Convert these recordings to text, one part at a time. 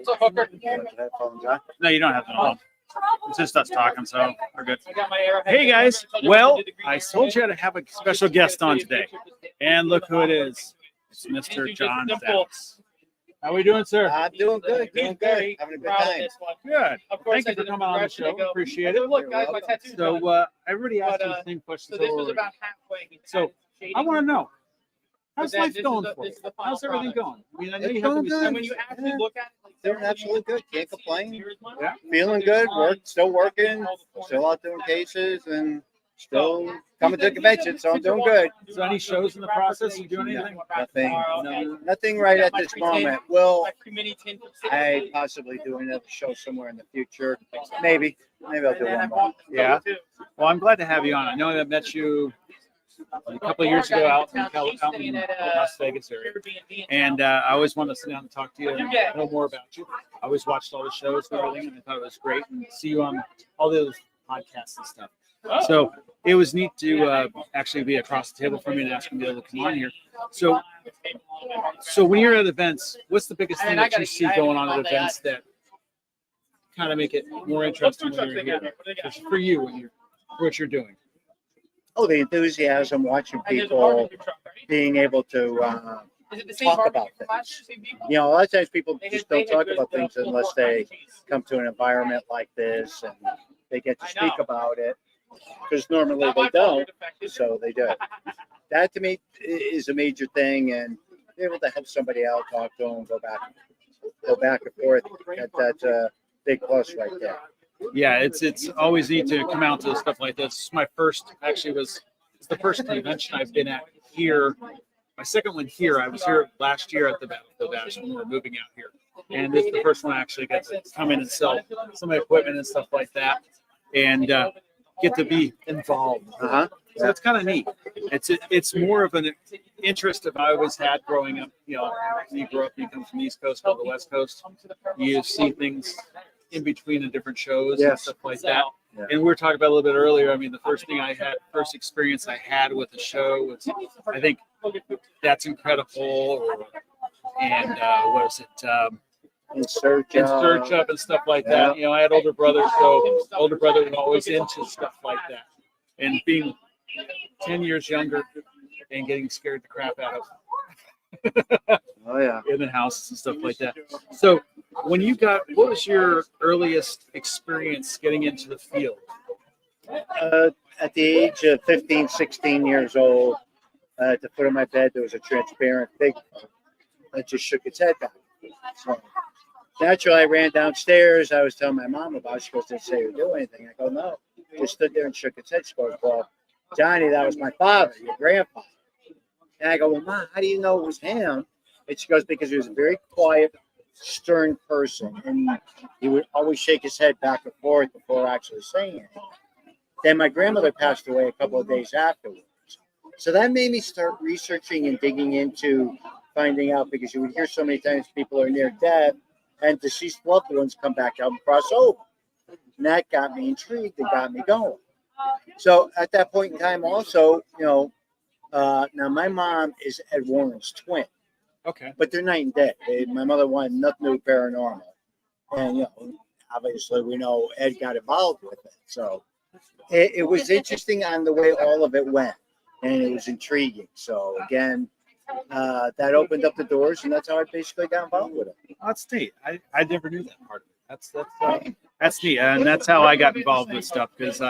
What's up, Hooker? No, you don't have to know. It's just us talking, so we're good. Hey, guys. Well, I told you to have a special guest on today. And look who it is. It's Mr. John Dallas. How are we doing, sir? I'm doing good. Having a good time. Good. Thank you for coming on the show. Appreciate it. Look, guys, my tattoo's So, everybody asked me the same question. So this was about halfway. So, I want to know. How's Then life this is going the- for this you? is the final How's everything product. going? I mean, I know It's you have to going be good. And when you actually look at it, like, Doing absolutely good. Can't complain. Yeah. Feeling good. Still working. Still out doing cases and still coming to convention. So I'm doing good. Is there any shows in the process? You doing anything? Nothing right at this moment. Will I I possibly do another show somewhere in the future? Maybe. Maybe I'll do one more. Yeah. Well, I'm glad to have you on. I know I met you a couple of years ago out in Las Vegas area. And I always wanted to sit down and talk to you and know more about you. I always watched all the shows and everything, and I thought it was great. And see you on all the other podcasts and stuff. So it was neat to actually be across the table from me and ask me to be able to come on here. So when you're at events, what's the biggest thing that you see going on at events that kind of make it more interesting when you're here? Just for you and for what you're doing. Oh, the enthusiasm, watching people being able to talk about things. You know, a lot of times people just don't talk about things unless they come to an environment like this and they get to speak about it. Because normally they don't, so they do. That to me is a major thing, and be able to help somebody out, talk to them, go back and forth. That's a big plus right there. Yeah, it's always neat to come out to stuff like this. My first it's the first convention I've been at here. My second one here. I was here last year at the Battlefield when we were moving out here, and this is the first one I actually get to come in and sell some of the equipment and stuff like that, and get to be involved. So it's kind of neat. It's more of an interest that I always had growing up. You know, when you grow up, you come from the East Coast or the West Coast, you see things in between the different shows and stuff like that. Yeah. And we were talking about a little bit earlier. I mean, the first experience I had with the show was, I think, That's Incredible, and what is it? In search Up and stuff like that. You know, I had older brothers, so older brother was always into stuff like that. And being 10 years younger and getting scared the crap out of in the houses and stuff like that. So what was your earliest experience getting into the field? At the age of 15, 16 years old, at the foot of my bed, there was a transparent figure that just shook its head back. So naturally, I ran downstairs. I was telling my mom about it. She goes, "Did it say or do anything?" I go, "No." Just stood there and shook its head. She goes, "Well, Johnny, that was my father, your grandfather." And I go, "Well, Mom, how do you know it was him?" And she goes, "Because he was a very quiet, stern person, and he would always shake his head back and forth before actually saying it." Then my grandmother passed away a couple of days afterwards. So that made me start researching and digging into finding out, because you would hear so many times people are near death and deceased loved ones come back out and cross over. And that got me intrigued and got me going. So at that point in time also, you know, now my mom is Ed Warren's twin. Okay. But they're night and day. My mother wanted nothing to do with paranormal. And, you know, obviously we know Ed got involved with it. So it was interesting on the way all of it went. And it was intriguing. So again, that opened up the doors, and that's how I basically got involved with it. Oh, that's neat. I never knew that part of it. That's neat, and that's how I got involved with stuff, because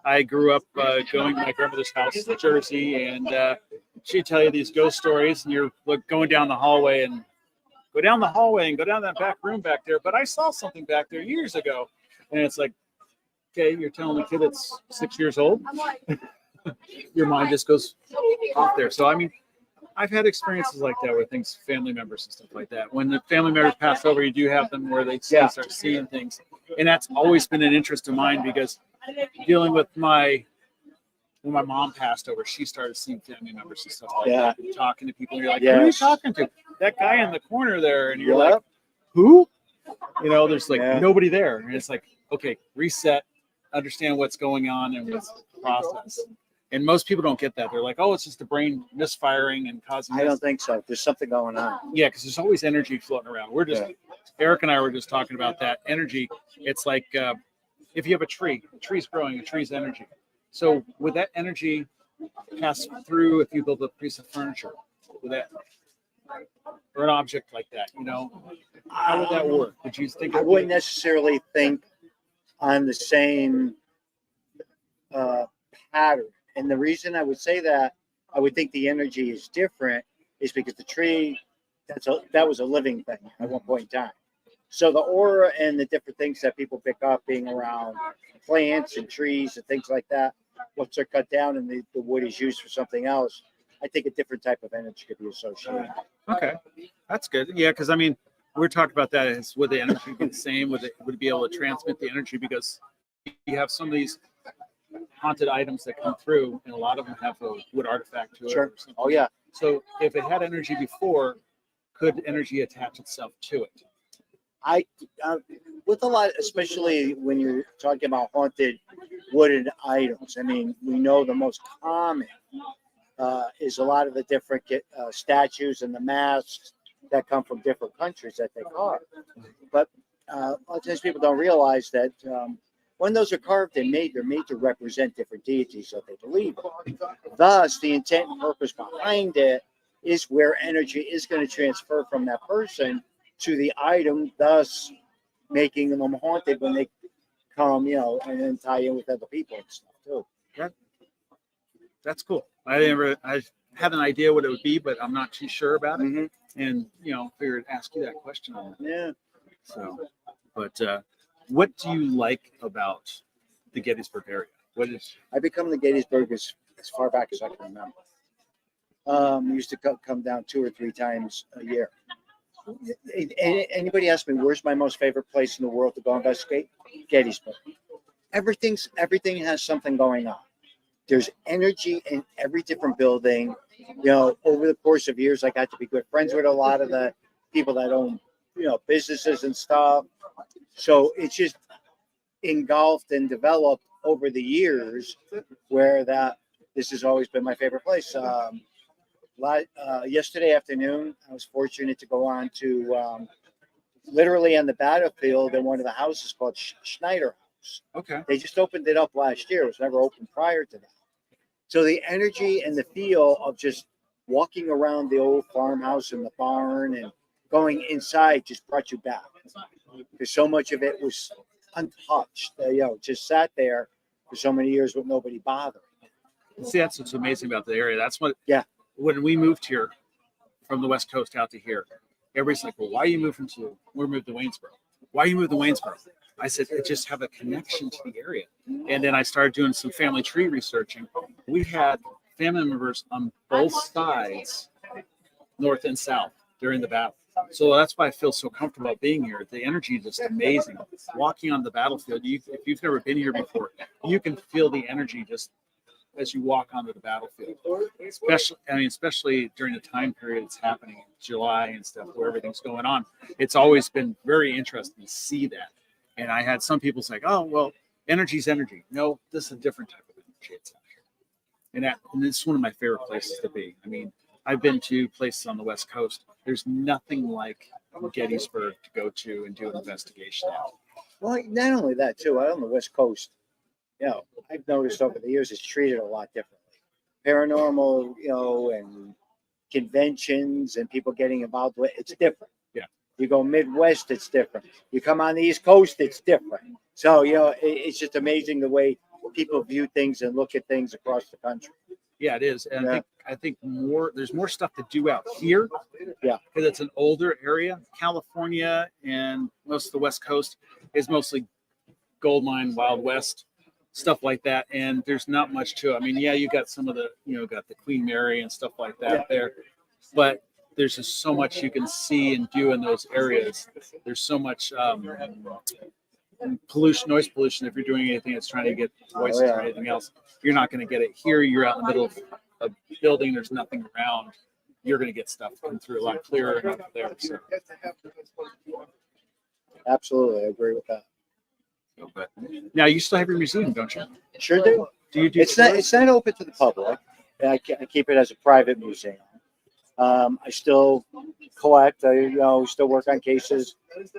I grew up going to my grandmother's house in Jersey, and she'd tell you these ghost stories, and you're going down the hallway and go down that back room back there. But I saw something back there years ago, and it's like, okay, you're telling a kid that's 6 years old. Your mind just goes off there. So I mean, I've had experiences like that with things, family members and stuff like that. When the family members pass over, you do have them where they start seeing things, and that's always been an interest of mine, because dealing with when my mom passed over, she started seeing family members and stuff like that, and talking to people. And you're like, who are you talking to? That guy in the corner there, and you're like, who? You know, there's like nobody there, and it's like, okay, reset, understand what's going on and what's the process. And most people don't get that. They're like, oh, it's just the brain misfiring and causing. I don't think so. There's something going on. Yeah, because there's always energy floating around. We're just Eric and I were just talking about that energy. It's like if you have a tree's growing, a tree's energy. So would that energy pass through if you build a piece of furniture? Would that, or an object like that? How would that work? Would you think? I wouldn't necessarily think on the same pattern. And the reason I would say that, I would think the energy is different, is because the tree, that was a living thing at one point in time. So the aura and the different things that people pick up being around plants and trees and things like that, once they're cut down and the wood is used for something else, I think a different type of energy could be associated. Okay, that's good. Yeah, because I mean, we're talking about that. Is would the energy be the same? Would it be able to transmit the energy? Because you have some of these haunted items that come through, and a lot of them have a wood artifact to it. Sure. Oh yeah. So if it had energy before, could energy attach itself to it? I with a lot, especially when you're talking about haunted wooden items. I mean, we know the most common is a lot of the different statues and the masks that come from different countries that they carve. But a lot of times people don't realize that when those are carved and made, they're made to represent different deities that they believe in. Thus, the intent and purpose behind it is where energy is going to transfer from that person to the item, thus making them haunted when they come, and then tie in with other people and stuff too. That's cool. I had an idea what it would be, but I'm not too sure about it. Mm-hmm. And figured I'd ask you that question on it. Yeah. So, but what do you like about the Gettysburg area? What is? I become the Gettysburg as far back as I can remember. We used to come down 2 or 3 times a year. Anybody ask me where's my most favorite place in the world to go investigate? Gettysburg. Everything has something going on. There's energy in every different building. Over the course of years, I got to be good friends with a lot of the people that own, businesses and stuff. So it's just engulfed and developed over the years where this has always been my favorite place. Yesterday afternoon, I was fortunate to go on to literally on the battlefield in one of the houses called Schneider House. Okay. They just opened it up last year. It was never open prior to that. So the energy and the feel of just walking around the old farmhouse and the barn and going inside just brought you back. Because so much of it was untouched. Just sat there for so many years with nobody bothering. See, that's what's amazing about the area. That's what. Yeah. When we moved here from the West Coast out to here, everybody's like, "Well, why are you moving to? We moved to Waynesboro. Why you moved to Waynesboro?" I said, "I just have a connection to the area." And then I started doing some family tree researching. We had family members on both sides, north and south, during the battle. So that's why I feel so comfortable being here. The energy is just amazing. Walking on the battlefield, if you've never been here before, you can feel the energy just as you walk onto the battlefield. Especially during the time period it's happening in July and stuff where everything's going on. It's always been very interesting to see that. And I had some people say, "Oh, well, energy's energy." No, this is a different type of energy. It's out here. And it's one of my favorite places to be. I mean, I've been to places on the West Coast. There's nothing like Gettysburg to go to and do an investigation at. Well, not only that, too, out on the West Coast, I've noticed over the years it's treated a lot differently. Paranormal, and conventions and people getting involved with it's different. Yeah. You go Midwest, it's different. You come on the East Coast, it's different. So, it's just amazing the way people view things and look at things across the country. Yeah, it is. And I think there's more stuff to do out here. Yeah. Because it's an older area. California and most of the West Coast is mostly gold mine, Wild West, stuff like that. And there's not much to it. I mean, yeah, you got some of the, got the Queen Mary and stuff like that there. But there's just so much you can see and do in those areas. There's so much noise pollution. If you're doing anything that's trying to get voices or anything else, you're not going to get it here. You're out in the middle of a building. There's nothing around. You're going to get stuff come through a lot clearer and up there. So. Absolutely, I agree with that. But now you still have your museum, don't you? Sure do. Do you do? It's not open to the public. I keep it as a private museum. I still collect. I still work on cases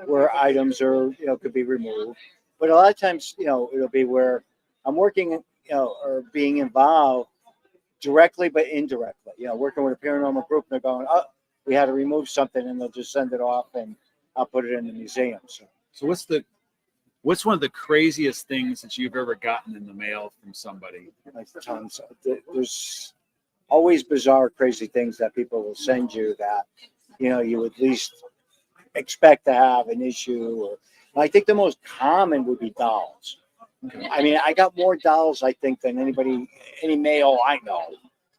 where items are could be removed. But a lot of times it'll be where I'm working or being involved directly but indirectly. Working with a paranormal group, and they're going, oh, we had to remove something, and they'll just send it off, and I'll put it in the museum. So what's one of the craziest things that you've ever gotten in the mail from somebody? Like tons. There's always bizarre, crazy things that people will send you that you would least expect to have an issue. Or I think the most common would be dolls. I mean, I got more dolls, I think, than any male I know.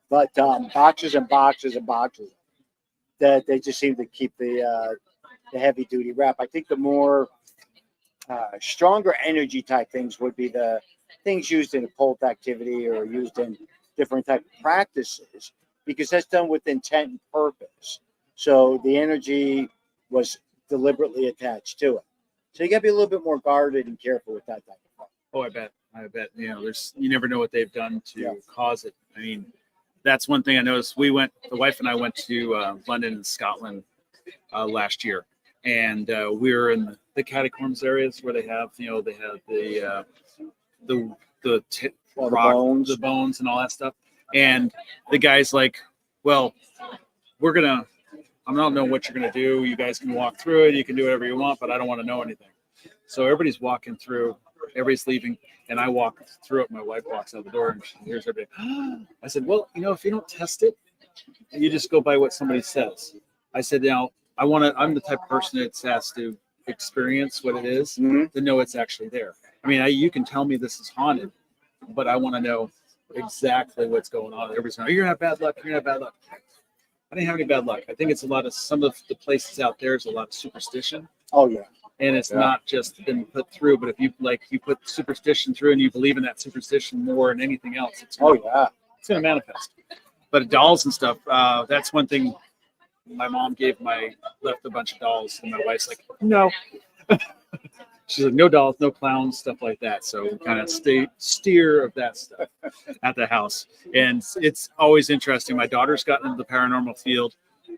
But boxes and boxes and boxes that they just seem to keep the heavy duty wrap. I think the more stronger energy type things would be the things used in occult activity or used in different type of practices, because that's done with intent and purpose. So the energy was deliberately attached to it. So you got to be a little bit more guarded and careful with that type of thing. Oh, I bet. You never know what they've done to cause it. I mean, that's one thing I noticed. The wife and I went to London and Scotland last year, and we were in the catacombs areas where they have the Bones. the bones and all that stuff. And the guy's like, well, I don't know what you're going to do. You guys can walk through it. You can do whatever you want, but I don't want to know anything. So everybody's walking through, everybody's leaving, and I walk through it. My wife walks out the door and she hears everybody. I said, well, if you don't test it, you just go by what somebody says. I said, now I'm the type of person that has to experience what it is to know it's actually there. I mean, you can tell me this is haunted, but I want to know exactly what's going on. Everybody's going, you're gonna have bad luck. You're gonna have bad luck. I didn't have any bad luck. I think it's some of the places out there is a lot of superstition. Oh yeah. And it's not just been put through, but if you put superstition through and you believe in that superstition more than anything else, it's gonna manifest. But dolls and stuff, that's one thing. My mom left a bunch of dolls, and my wife's like, no. She's like, no dolls, no clowns, stuff like that. So we kind of steer of that stuff at the house. And it's always interesting. My daughter's gotten into the paranormal field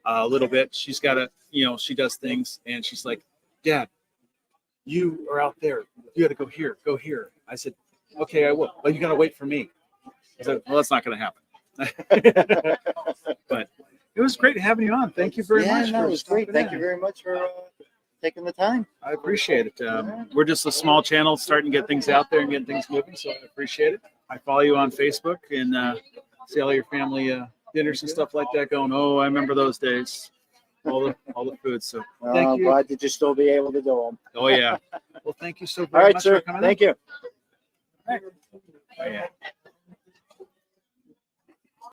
a little bit. She's got she does things, and she's like, Dad, you are out there. You got to go here, go here. I said, okay, I will. But you got to wait for me. I said, well, that's not going to happen. But it was great having you on. Thank you very much. Yeah, it was great. Thank you very much for taking the time. I appreciate it. We're just a small channel starting to get things out there and getting things moving, so I appreciate it. I follow you on Facebook and see all your family dinners and stuff like that going, oh, I remember those days. All the food. So thank you. Glad that you still be able to do them. Oh, yeah. Well, thank you so All very right, much sir. for coming Thank you. All right. Oh, yeah.